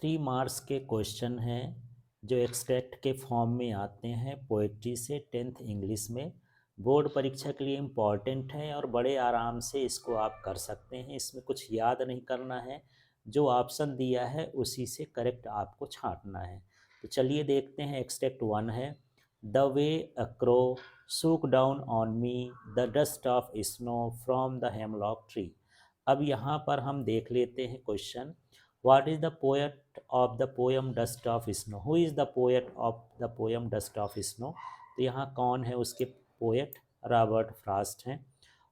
3 marks के question हैं जो एक्सट्रैक्ट के फॉर्म में आते हैं पोएट्री से 10th इंग्लिश में। बोर्ड परीक्षा के लिए इम्पॉर्टेंट है और बड़े आराम से इसको आप कर सकते हैं। इसमें कुछ याद नहीं करना है, जो ऑप्शन दिया है उसी से करेक्ट आपको छांटना है। तो चलिए देखते हैं। एक्सट्रैक्ट 1 है, the way a crow shook down on me the dust of snow from the hemlock tree. अब यहाँ पर हम देख लेते हैं question, what is the poet of the poem dust of snow. Who is the poet of the poem dust of snow. तो यहाँ कौन है उसके पोएट, रॉबर्ट फ्रॉस्ट हैं।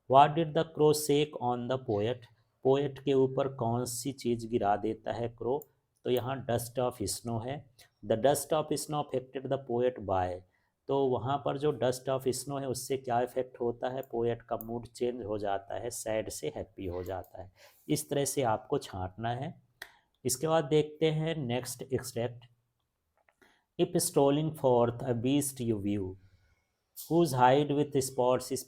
What did the crow shake on the poet, poet के ऊपर कौन सी चीज़ गिरा देता है क्रो। तो यहाँ डस्ट ऑफ स्नो है। The dust of snow affected the poet by. तो वहाँ पर जो डस्ट ऑफ स्नो है उससे क्या इफेक्ट होता है, पोएट का मूड चेंज हो जाता है, सैड से हैप्पी हो जाता है। इस तरह से आपको छांटना है। इसके बाद देखते हैं next extract, if strolling forth a beast you view whose hide with spots is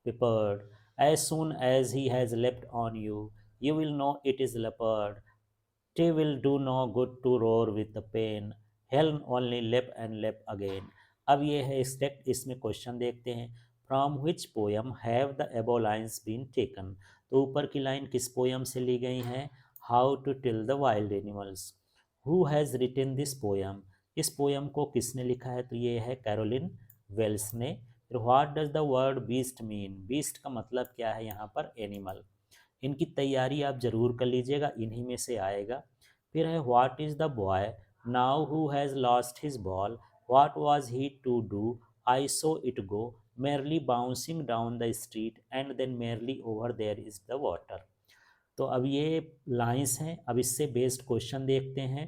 peppered, as soon as he has leapt on you, you will know it is leopard. They will do no good to roar with the pain, hell only leap and leap again. अब ये है extract, इसमें question देखते हैं, from which poem have the above lines been taken. तो ऊपर की line किस पोएम से ली गई हैं, how to tell the wild animals. Who has written this poem, इस पोएम को किसने लिखा है, तो ये है कैरोलिन वेल्स ने। फिर what does the word beast mean, beast का मतलब क्या है यहाँ पर, एनिमल। इनकी तैयारी आप जरूर कर लीजिएगा, इन्हीं में से आएगा। फिर है what is the boy now who has lost his ball, what was he to do, I saw it go merely bouncing down the street and then merely over there is the water. तो अब ये lines हैं, अब इससे based question देखते हैं।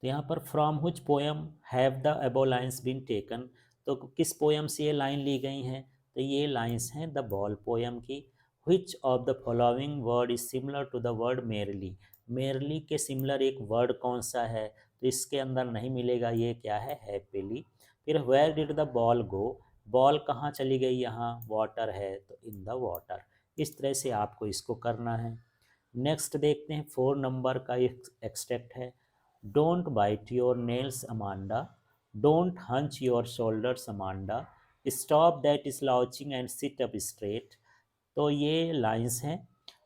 तो यहाँ पर from which poem have the above lines been taken, तो किस पोएम से ये लाइन ली गई हैं, तो ये लाइंस हैं द बॉल पोएम की। Which of the following word is similar to the word merely, merely के सिमिलर एक वर्ड कौन सा है, तो इसके अंदर नहीं मिलेगा, ये क्या है, हैप्पीली। फिर where did the ball go, ball कहाँ चली गई, यहाँ वाटर है तो इन द वाटर। इस तरह से आपको इसको करना है। नेक्स्ट देखते हैं 4 नंबर का एक एक्सट्रैक्ट है, don't bite your nails Amanda, don't hunch your shoulders Amanda, stop that slouching and sit up straight. तो ये लाइंस हैं।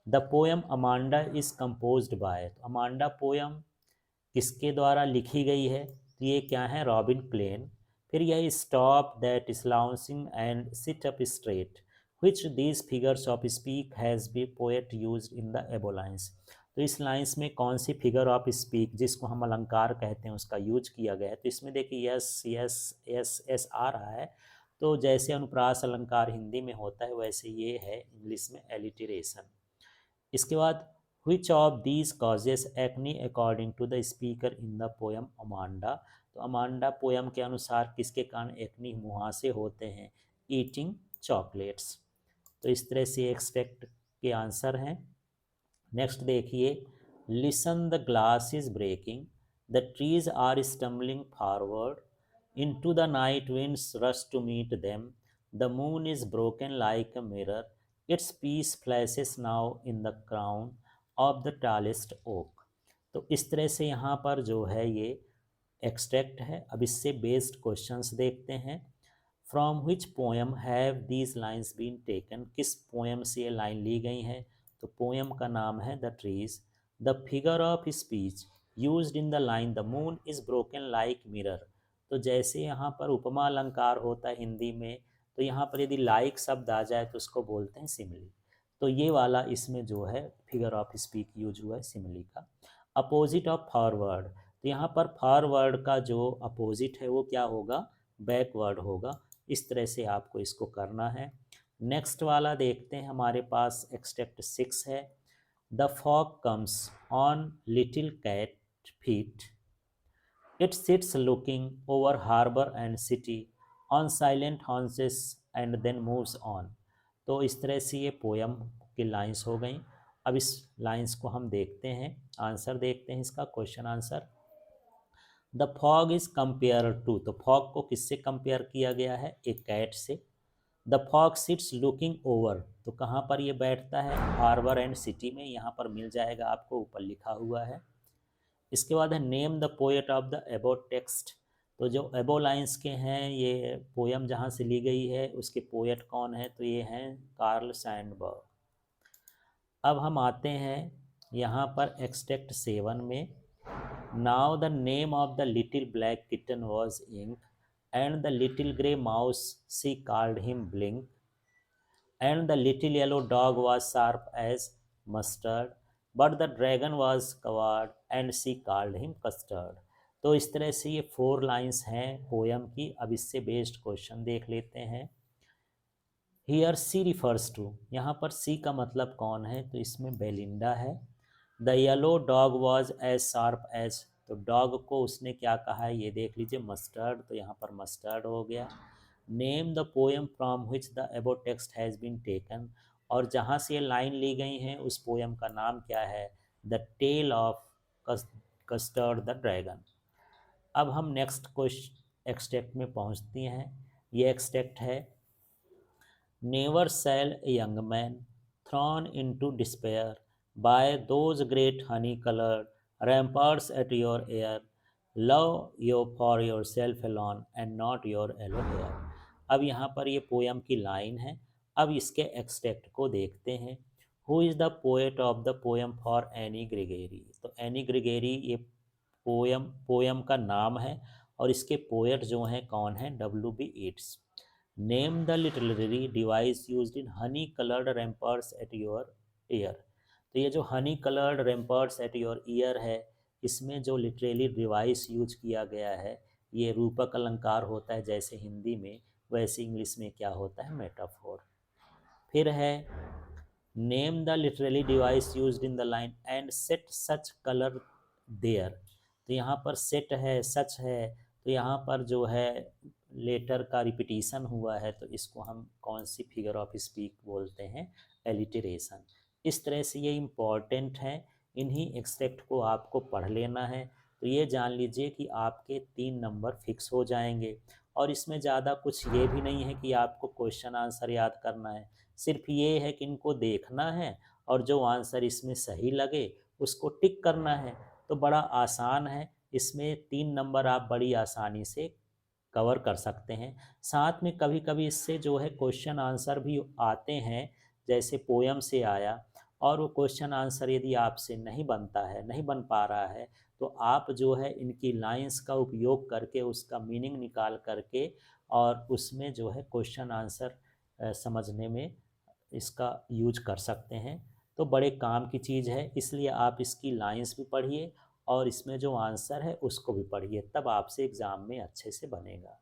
The poem Amanda is composed by, तो अमांडा पोएम किसके द्वारा लिखी गई है, तो ये क्या है, रॉबिन क्लेन। फिर यह stop that slouching and sit up straight, which these figures of speak has been poet used in the above lines। तो इस लाइंस में कौन सी फिगर ऑफ स्पीक, जिसको हम अलंकार कहते हैं, उसका यूज किया गया है। तो इसमें देखिए यस यस एस एस आ रहा है, तो जैसे अनुप्रास अलंकार हिंदी में होता है वैसे ये है इंग्लिश में एलिटरेशन। इसके बाद which of these causes acne according to the speaker in the poem Amanda. तो अमांडा पोयम के अनुसार किसके कारण एक्नी, मुहासे होते हैं, ईटिंग चॉकलेट्स। तो इस तरह से एक्सपेक्ट के आंसर हैं। नेक्स्ट देखिए, listen the glass is breaking, the trees are stumbling forward, into the night winds rush to meet them, the moon is broken like a mirror, its piece flashes now in the crown of the tallest oak. तो इस तरह से यहाँ पर जो है ये extract है। अब इससे बेस्ड क्वेश्चंस देखते हैं। From which poem have these lines been taken, किस पोएम से ये लाइन ली गई हैं, तो पोएम का नाम है the trees. The figure of speech used in the line the moon is broken like mirror. तो जैसे यहाँ पर उपमा अलंकार होता है हिंदी में, तो यहाँ पर यदि लाइक शब्द आ जाए तो उसको बोलते हैं सिमिली। तो ये वाला इसमें जो है फिगर ऑफ स्पीच यूज हुआ है सिमिली का। अपोजिट ऑफ फॉरवर्ड, तो यहाँ पर फॉरवर्ड का जो अपोजिट है वो क्या होगा, बैकवर्ड होगा। इस तरह से आपको इसको करना है। नेक्स्ट वाला देखते हैं, हमारे पास एक्सट्रैक्ट 6 है, the fog comes on little cat feet, it sits looking over harbour and city on silent haunches and then moves on. तो इस तरह से ये पोयम की लाइंस हो गई। अब इस लाइंस को हम देखते हैं, आंसर देखते हैं इसका, question answer. The fog is compare to, तो फॉग को किससे कंपेयर किया गया है, एक कैट से। The fog sits looking over, तो कहाँ पर ये बैठता है, हार्बर एंड सिटी में, यहाँ पर मिल जाएगा आपको, ऊपर लिखा हुआ है। इसके बाद है name the poet of the above text. तो जो एबो लाइंस के हैं, ये पोयम जहाँ से ली गई है उसके पोएट कौन है, तो ये हैं कार्ल सैंडबर्ग। अब हम आते हैं यहाँ पर एक्सट्रैक्ट 7 में। Now the name of the little black kitten was Ink, and the little grey mouse she called him Blink, and the little yellow dog was sharp as mustard, but the dragon was coward and she called him custard। तो इस तरह से ये 4 lines हैं poem की। अब इससे based question देख लेते हैं। हियर सी रिफर्स टू, यहाँ पर सी का मतलब कौन है, तो इसमें बेलिंडा है। The yellow dog was as sharp as, तो डॉग को उसने क्या कहा है ये देख लीजिए, मस्टर्ड, तो यहाँ पर मस्टर्ड हो गया। Name the poem from which the above text has been taken, और जहाँ से ये लाइन ली गई हैं उस पोएम का नाम क्या है, the tale of Custard the dragon. अब हम नेक्स्ट क्वेश्चन एक्सट्रैक्ट में पहुँचते हैं। ये एक्सट्रैक्ट है, never shall a young man thrown into despair by those great honey coloured ramparts at your ear, love you for yourself alone and not your yellow hair. अब यहाँ पर ये poem की लाइन है। अब इसके extract को देखते हैं। Who is the poet of the poem for any Gregory, तो एनी ग्रेगरी ये पोयम का नाम है, और इसके पोएट जो हैं कौन है, W.B. Yeats. Name the literary device used in honey coloured ramparts at your ear, तो ये जो honey coloured ramparts at your ear है, इसमें जो लिटरेरी डिवाइस यूज किया गया है ये रूपक अलंकार होता है, जैसे हिंदी में वैसे इंग्लिश में क्या होता है, मेटाफोर। फिर है name the literary device used in the line and set such colour there, तो यहाँ पर सेट है, सच है, तो यहाँ पर जो है लेटर का रिपीटिशन हुआ है, तो इसको हम कौन सी फिगर ऑफ स्पीच बोलते हैं, एलिटरेशन। इस तरह से ये इम्पॉर्टेंट है, इन्हीं एक्सट्रैक्ट को आपको पढ़ लेना है। तो ये जान लीजिए कि आपके 3 नंबर फिक्स हो जाएंगे, और इसमें ज़्यादा कुछ ये भी नहीं है कि आपको क्वेश्चन आंसर याद करना है, सिर्फ ये है कि इनको देखना है और जो आंसर इसमें सही लगे उसको टिक करना है। तो बड़ा आसान है, इसमें 3 नंबर आप बड़ी आसानी से कवर कर सकते हैं। साथ में कभी कभी इससे जो है क्वेश्चन आंसर भी आते हैं, जैसे पोयम से आया, और वो क्वेश्चन आंसर यदि आपसे नहीं बनता है, नहीं बन पा रहा है, तो आप जो है इनकी लाइंस का उपयोग करके उसका मीनिंग निकाल करके और उसमें जो है क्वेश्चन आंसर समझने में इसका यूज कर सकते हैं। तो बड़े काम की चीज़ है, इसलिए आप इसकी लाइंस भी पढ़िए और इसमें जो आंसर है उसको भी पढ़िए, तब आपसे एग्ज़ाम में अच्छे से बनेगा।